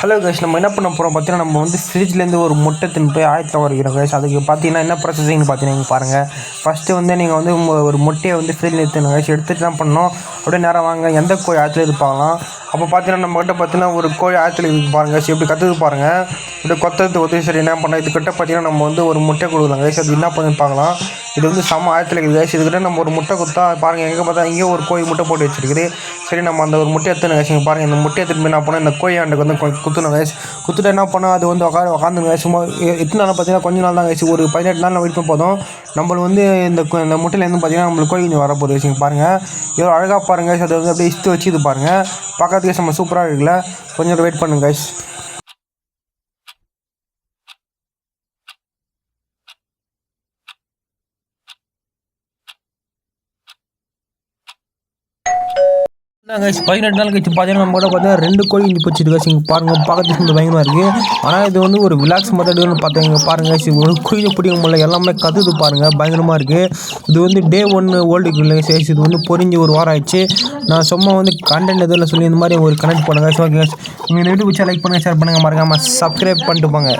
Hello guys, நம்ம என்ன பண்ண போகிறோம் பார்த்தீங்கன்னா, நம்ம வந்து ஃப்ரிட்ஜ்லேருந்து ஒரு முட்டை தின்னு போய் ஆயத்தில் வரைக்கிறோம் கைஸ். அதுக்கு பார்த்தீங்கன்னா என்ன ப்ரொசஸிங்னு பார்த்தீங்கன்னா பாருங்கள். ஃபஸ்ட்டு வந்து நீங்கள் வந்து ஒரு முட்டையை வந்து ஃப்ரிட்ஜில் எடுத்துங்க கைஸ். எடுத்துகிட்டு என்ன பண்ணணும், அப்படியே நேரம் வாங்க எந்த கோழி ஆயத்தில் இருப்பாங்களாம். அப்போ பார்த்தீங்கன்னா நம்மகிட்ட பார்த்தீங்கன்னா ஒரு கோழி ஆயத்தில் இருக்கு பாருங்கள் கைஸ். எப்படி கற்றுது பாருங்கள், இப்படி கொத்துறது உதவி. சரி என்ன பண்ணோம், இதுக்கிட்ட பார்த்தீங்கன்னா நம்ம வந்து ஒரு முட்டை கொடுக்கலாம் கைஸ். அது என்ன பண்ணி பார்க்கலாம். இது வந்து செம்ம ஆயத்தில் இருக்குது கைஸ். இதுக்கிட்ட நம்ம ஒரு முட்டை கொடுத்தா பாருங்கள், எங்கே பார்த்தா இங்கே ஒரு கோழி முட்டை போட்டு வச்சிருக்குது. சரி நம்ம அந்த ஒரு முட்டையை எடுத்துன்னு கைஸ். இங்கே பாருங்கள், இந்த முட்டையை எடுத்துன்னு போய் என்ன பண்ணோம், இந்த கோழி ஆண்டுக்கு வந்து குத்துணும் கைஸ். குத்துட்டு என்ன பண்ணோம், அது வந்து உட்காந்துங்க சும்மா. எத்தனை நாள் பார்த்தீங்கன்னா கொஞ்ச நாள் தான் கைஸ், ஒரு 18 நாள் வெயிட் பண்ண போதும். நம்மளுக்கு வந்து இந்த முட்டையிலேருந்து பார்த்தீங்கன்னா நம்மளுக்கு கோழி குஞ்சு வரப்போகுது கைஸ். இங்கே பாருங்கள் எவ்வளோ அழகாக பாருங்கள் கைஸ். அதை வந்து அப்படியே இஸ்த்து வச்சு இது பாருங்கள், பார்க்கறதுக்கு நம்ம சூப்பராக இருக்குல்ல. கொஞ்சம் வெயிட் பண்ணுங்க கைஸ். கைஸ் 18 நாள் கழிச்சு பார்த்தீங்கன்னா நம்ம கூட பார்த்தீங்கன்னா 2 கோழி இஞ்சி போச்சுட்டு கைஸ். இங்கே பாருங்கள், பார்க்கறதுக்கு கொஞ்சம் பயங்கரமாக இருக்குது. ஆனால் இது வந்து ஒரு ரிலாக்ஸ் மெத்தடுன்னு பார்த்தீங்க பாருங்கள் கைஸ். ஒரு கோழியை பிடிக்க முடியல, எல்லாமே கற்றுது பாருங்கள், பயங்கரமாக இருக்குது. இது வந்து டே 1 ஓல்டு இல்லை கைஸ். இது வந்து பொறிஞ்சு ஒரு வாரம் ஆயிடுச்சு. நான் சும்மா வந்து கண்டென்ட் எதில் சொல்லி இந்த மாதிரி ஒரு கனெக்ட் பண்ணுங்கள் கைஸ். ஓகே கைஸ், நீங்கள் வீடியோ பிடிச்சா லைக் பண்ணுங்கள், ஷேர் பண்ணுங்கள், மறக்காமல் சப்ஸ்கிரைப் பண்ணிட்டு போங்க.